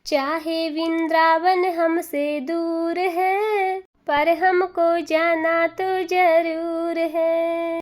चाहे वृंदावन हमसे दूर है, पर हमको जाना तो जरूर है।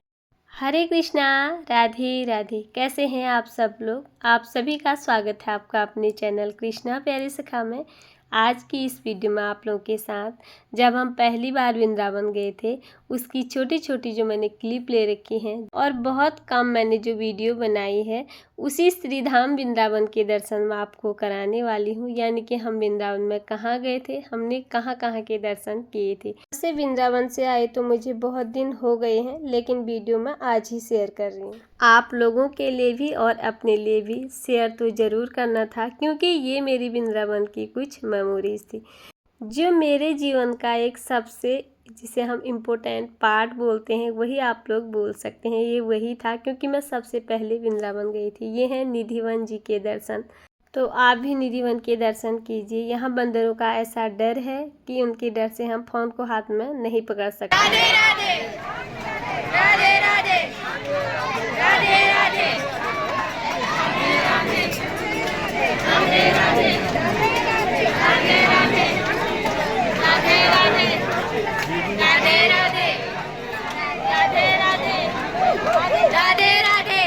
हरे कृष्णा, राधे राधे। कैसे हैं आप सब लोग? आप सभी का स्वागत है आपका अपने चैनल कृष्णा प्यारी सखा में। आज की इस वीडियो में आप लोगों के साथ जब हम पहली बार वृंदावन गए थे उसकी छोटी छोटी जो मैंने क्लिप ले रखी हैं और बहुत कम मैंने जो वीडियो बनाई है उसी श्रीधाम वृंदावन के दर्शन मैं आपको कराने वाली हूँ। यानी कि हम वृंदावन में कहाँ गए थे, हमने कहाँ कहाँ के दर्शन किए थे। वैसे वृंदावन से आए तो मुझे बहुत दिन हो गए हैं, लेकिन वीडियो मैं आज ही शेयर कर रही हूँ। आप लोगों के लिए भी और अपने लिए भी शेयर तो ज़रूर करना था, क्योंकि ये मेरी वृंदावन की कुछ मेमोरीज थी जो मेरे जीवन का एक सबसे, जिसे हम इम्पोर्टेंट पार्ट बोलते हैं, वही आप लोग बोल सकते हैं। ये वही था क्योंकि मैं सबसे पहले वृंदावन गई थी। ये हैं निधिवन जी के दर्शन। तो आप भी निधिवन के दर्शन कीजिए। यहाँ बंदरों का ऐसा डर है कि उनके डर से हम फ़ोन को हाथ में नहीं पकड़ सकते। राधे राधे, राधे राधे, राधे राधे, राधे राधे, राधे राधे, राधे राधे, राधे राधे, राधे राधे,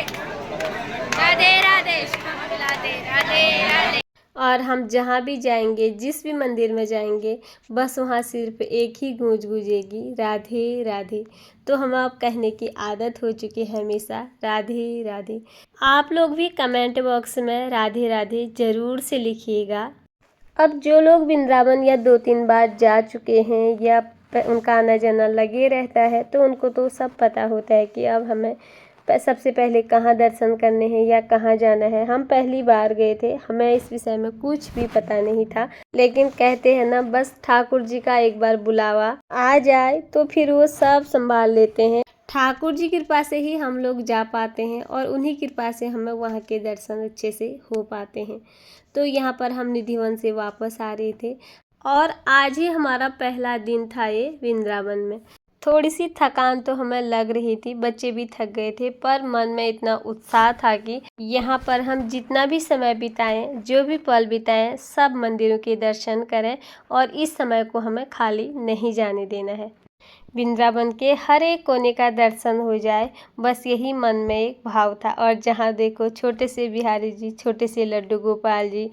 राधे राधे, राधे राधे, राधे राधे। और हम जहाँ भी जाएंगे, जिस भी मंदिर में जाएंगे, बस वहाँ सिर्फ एक ही गूंज गूंजेगी, राधे राधे। तो हम आप कहने की आदत हो चुकी है हमेशा, राधे राधे। आप लोग भी कमेंट बॉक्स में राधे राधे ज़रूर से लिखिएगा। अब जो लोग वृंदावन या 2-3 बार जा चुके हैं या उनका आना जाना लगे रहता है, तो उनको तो सब पता होता है कि अब हमें सबसे पहले कहाँ दर्शन करने हैं या कहाँ जाना है। हम पहली बार गए थे, हमें इस विषय में कुछ भी पता नहीं था, लेकिन कहते हैं ना, बस ठाकुर जी का एक बार बुलावा आ जाए तो फिर वो सब संभाल लेते हैं। ठाकुर जी कृपा से ही हम लोग जा पाते हैं और उन्हीं कृपा से हमें वहाँ के दर्शन अच्छे से हो पाते हैं। तो यहाँ पर हम निधिवन से वापस आ रहे थे और आज ही हमारा पहला दिन था ये वृंदावन में। थोड़ी सी थकान तो हमें लग रही थी, बच्चे भी थक गए थे, पर मन में इतना उत्साह था कि यहाँ पर हम जितना भी समय बिताएं, जो भी पल बिताएं, सब मंदिरों के दर्शन करें और इस समय को हमें खाली नहीं जाने देना है। वृंदावन के हर एक कोने का दर्शन हो जाए, बस यही मन में एक भाव था। और जहाँ देखो छोटे से बिहारी जी, छोटे से लड्डू गोपाल जी,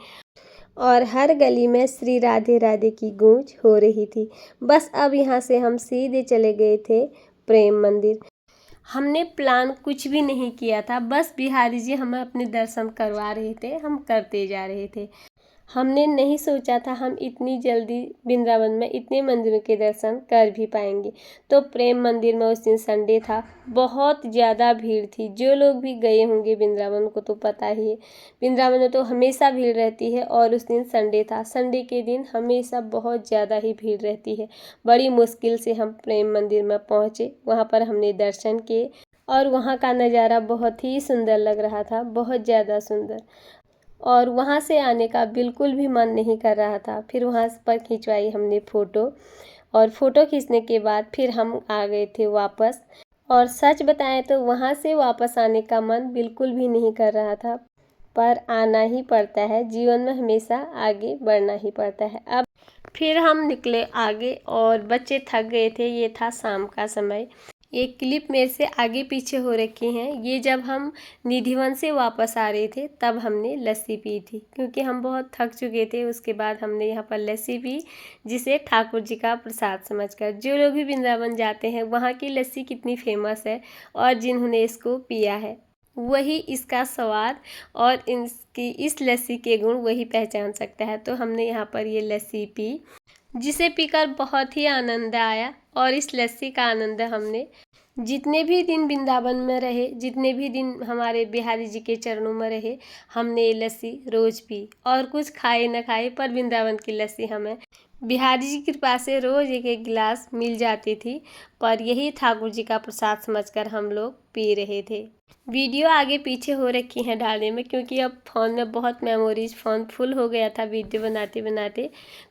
और हर गली में श्री राधे राधे की गूंज हो रही थी। बस अब यहाँ से हम सीधे चले गए थे प्रेम मंदिर। हमने प्लान कुछ भी नहीं किया था, बस बिहारी जी हमें अपने दर्शन करवा रहे थे, हम करते जा रहे थे। हमने नहीं सोचा था हम इतनी जल्दी वृंदावन में इतने मंदिरों के दर्शन कर भी पाएंगे। तो प्रेम मंदिर में उस दिन संडे था, बहुत ज़्यादा भीड़ थी। जो लोग भी गए होंगे वृंदावन को तो पता ही है, वृंदावन में तो हमेशा भीड़ रहती है और उस दिन संडे था। संडे के दिन हमेशा बहुत ज़्यादा ही भीड़ रहती है। बड़ी मुश्किल से हम प्रेम मंदिर में पहुँचे, वहाँ पर हमने दर्शन किए और वहाँ का नज़ारा बहुत ही सुंदर लग रहा था, बहुत ज़्यादा सुंदर। और वहाँ से आने का बिल्कुल भी मन नहीं कर रहा था। फिर वहाँ पर खिंचवाई हमने फ़ोटो, और फ़ोटो खींचने के बाद फिर हम आ गए थे वापस। और सच बताएं तो वहाँ से वापस आने का मन बिल्कुल भी नहीं कर रहा था, पर आना ही पड़ता है, जीवन में हमेशा आगे बढ़ना ही पड़ता है। अब फिर हम निकले आगे और बच्चे थक गए थे। ये था शाम का समय। ये क्लिप मेरे से आगे पीछे हो रखी हैं। ये जब हम निधिवन से वापस आ रहे थे तब हमने लस्सी पी थी, क्योंकि हम बहुत थक चुके थे। उसके बाद हमने यहाँ पर लस्सी पी, जिसे ठाकुर जी का प्रसाद समझकर। जो लोग भी वृंदावन जाते हैं, वहाँ की लस्सी कितनी फेमस है और जिन्होंने इसको पिया है वही इसका स्वाद और इसकी इस लस्सी के गुण वही पहचान सकता है। तो हमने यहाँ पर ये लस्सी पी, जिसे पीकर बहुत ही आनंद आया। और इस लस्सी का आनंद हमने जितने भी दिन वृंदावन में रहे, जितने भी दिन हमारे बिहारी जी के चरणों में रहे, हमने ये लस्सी रोज़ पी। और कुछ खाए न खाए, पर वृंदावन की लस्सी हमें बिहारी जी की कृपा से रोज़ एक एक गिलास मिल जाती थी, पर यही ठाकुर जी का प्रसाद समझकर हम लोग पी रहे थे। वीडियो आगे पीछे हो रखी है डालने में, क्योंकि अब फ़ोन में बहुत मेमोरीज, फ़ोन फुल हो गया था वीडियो बनाते बनाते।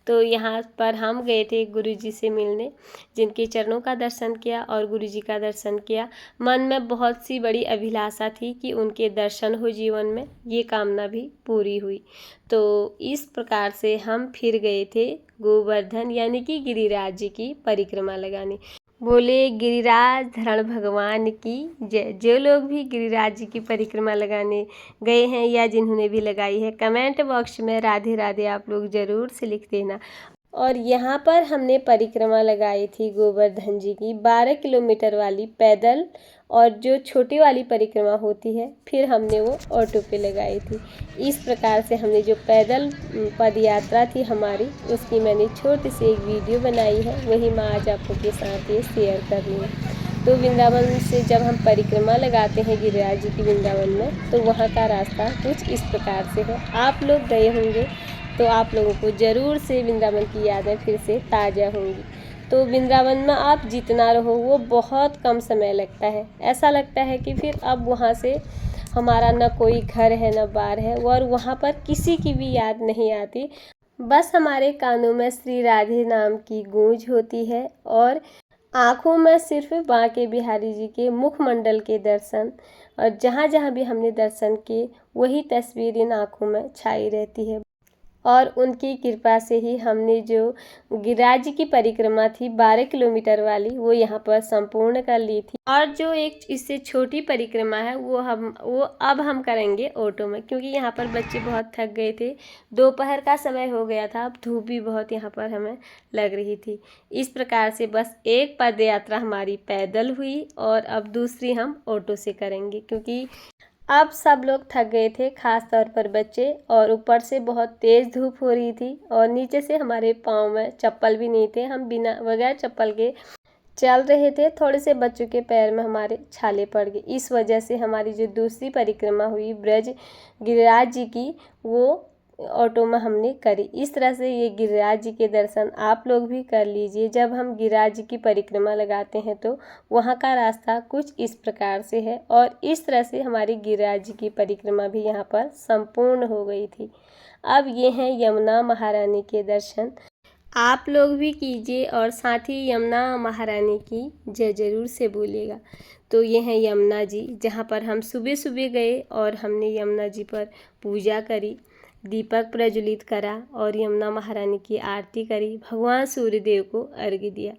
तो यहाँ पर हम गए थे गुरुजी से मिलने, जिनके चरणों का दर्शन किया और गुरुजी का दर्शन किया। मन में बहुत सी बड़ी अभिलाषा थी कि उनके दर्शन हो जीवन में, ये कामना भी पूरी हुई। तो इस प्रकार से हम फिर गए थे गोवर्धन यानी कि गिरिराज जी की परिक्रमा लगाने। बोले गिरिराज धरण भगवान की जय। जो लोग भी गिरिराज जी की परिक्रमा लगाने गए हैं या जिन्होंने भी लगाई है, कमेंट बॉक्स में राधे राधे आप लोग ज़रूर से लिख देना। और यहाँ पर हमने परिक्रमा लगाई थी गोवर्धन जी की 12 किलोमीटर वाली पैदल, और जो छोटी वाली परिक्रमा होती है फिर हमने वो ऑटो पे लगाई थी। इस प्रकार से हमने जो पैदल पद यात्रा थी हमारी, उसकी मैंने छोटी सी एक वीडियो बनाई है, वही मैं आज आप लोग के साथ ये शेयर कर रही हूँ। तो वृंदावन से जब हम परिक्रमा लगाते हैं गिरिराज जी की वृंदावन में, तो वहाँ का रास्ता कुछ इस प्रकार से है। आप लोग गए होंगे तो आप लोगों को ज़रूर से वृंदावन की यादें फिर से ताज़ा होंगी। तो वृंदावन में आप जितना रहो वो बहुत कम समय लगता है। ऐसा लगता है कि फिर अब वहाँ से हमारा ना कोई घर है ना बार है, और वहाँ पर किसी की भी याद नहीं आती। बस हमारे कानों में श्री राधे नाम की गूंज होती है, और आँखों में सिर्फ बांके बिहारी जी के मुखमंडल के दर्शन, और जहाँ जहाँ भी हमने दर्शन किए वही तस्वीर इन आँखों में छाई रहती है। और उनकी कृपा से ही हमने जो गिरिराज जी की परिक्रमा थी 12 किलोमीटर वाली, वो यहाँ पर संपूर्ण कर ली थी। और जो एक इससे छोटी परिक्रमा है वो अब हम करेंगे ऑटो में, क्योंकि यहाँ पर बच्चे बहुत थक गए थे। दोपहर का समय हो गया था, अब धूप भी बहुत यहाँ पर हमें लग रही थी। इस प्रकार से बस एक पद यात्रा हमारी पैदल हुई, और अब दूसरी हम ऑटो से करेंगे, क्योंकि अब सब लोग थक गए थे, खास तौर पर बच्चे, और ऊपर से बहुत तेज़ धूप हो रही थी, और नीचे से हमारे पाँव में चप्पल भी नहीं थे, हम बिना बगैर चप्पल के चल रहे थे। थोड़े से बच्चों के पैर में हमारे छाले पड़ गए। इस वजह से हमारी जो दूसरी परिक्रमा हुई ब्रज गिरिराज जी की, वो ऑटो में हमने करी। इस तरह से ये गिरिराज जी के दर्शन आप लोग भी कर लीजिए। जब हम गिरिराज जी की परिक्रमा लगाते हैं तो वहाँ का रास्ता कुछ इस प्रकार से है, और इस तरह से हमारी गिरिराज जी की परिक्रमा भी यहाँ पर संपूर्ण हो गई थी। अब ये हैं यमुना महारानी के दर्शन, आप लोग भी कीजिए, और साथ ही यमुना महारानी की जय जरूर से बोलिएगा। तो ये हैं यमुना जी, जहाँ पर हम सुबह सुबह गए और हमने यमुना जी पर पूजा करी, दीपक प्रज्वलित करा और यमुना महारानी की आरती करी, भगवान सूर्यदेव को अर्घ्य दिया।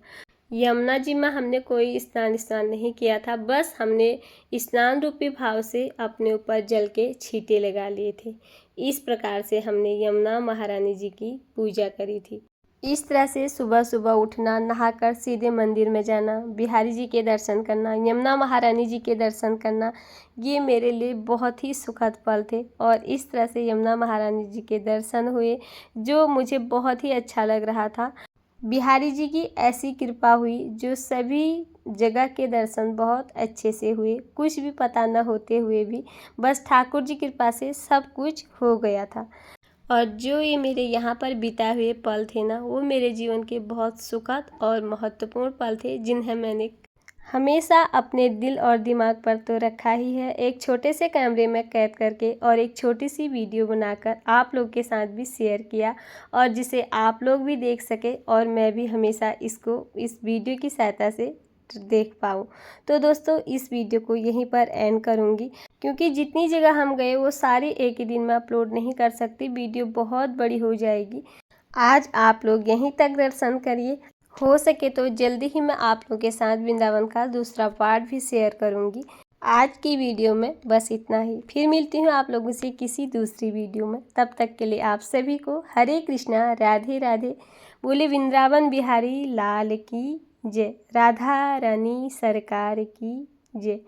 यमुना जी में हमने कोई स्नान नहीं किया था, बस हमने स्नान रूपी भाव से अपने ऊपर जल के छींटे लगा लिए थे। इस प्रकार से हमने यमुना महारानी जी की पूजा करी थी। इस तरह से सुबह सुबह उठना, नहाकर सीधे मंदिर में जाना, बिहारी जी के दर्शन करना, यमुना महारानी जी के दर्शन करना, ये मेरे लिए बहुत ही सुखद पल थे। और इस तरह से यमुना महारानी जी के दर्शन हुए, जो मुझे बहुत ही अच्छा लग रहा था। बिहारी जी की ऐसी कृपा हुई जो सभी जगह के दर्शन बहुत अच्छे से हुए, कुछ भी पता न होते हुए भी बस ठाकुर जी कृपा से सब कुछ हो गया था। और जो ये मेरे यहाँ पर बिताए हुए पल थे ना, वो मेरे जीवन के बहुत सुखद और महत्वपूर्ण पल थे, जिन्हें मैंने हमेशा अपने दिल और दिमाग पर तो रखा ही है। एक छोटे से कैमरे में कैद करके और एक छोटी सी वीडियो बनाकर आप लोग के साथ भी शेयर किया, और जिसे आप लोग भी देख सके और मैं भी हमेशा इसको इस वीडियो की सहायता से देख पाऊँ। तो दोस्तों, इस वीडियो को यहीं पर एंड करूँगी, क्योंकि जितनी जगह हम गए वो सारी एक ही दिन में अपलोड नहीं कर सकती, वीडियो बहुत बड़ी हो जाएगी। आज आप लोग यहीं तक दर्शन करिए, हो सके तो जल्दी ही मैं आप लोगों के साथ वृंदावन का दूसरा पार्ट भी शेयर करूंगी। आज की वीडियो में बस इतना ही, फिर मिलती हूँ आप लोगों से किसी दूसरी वीडियो में। तब तक के लिए आप सभी को हरे कृष्णा, राधे राधे। बोले वृंदावन बिहारी लाल की जय, राधा रानी सरकार की जय।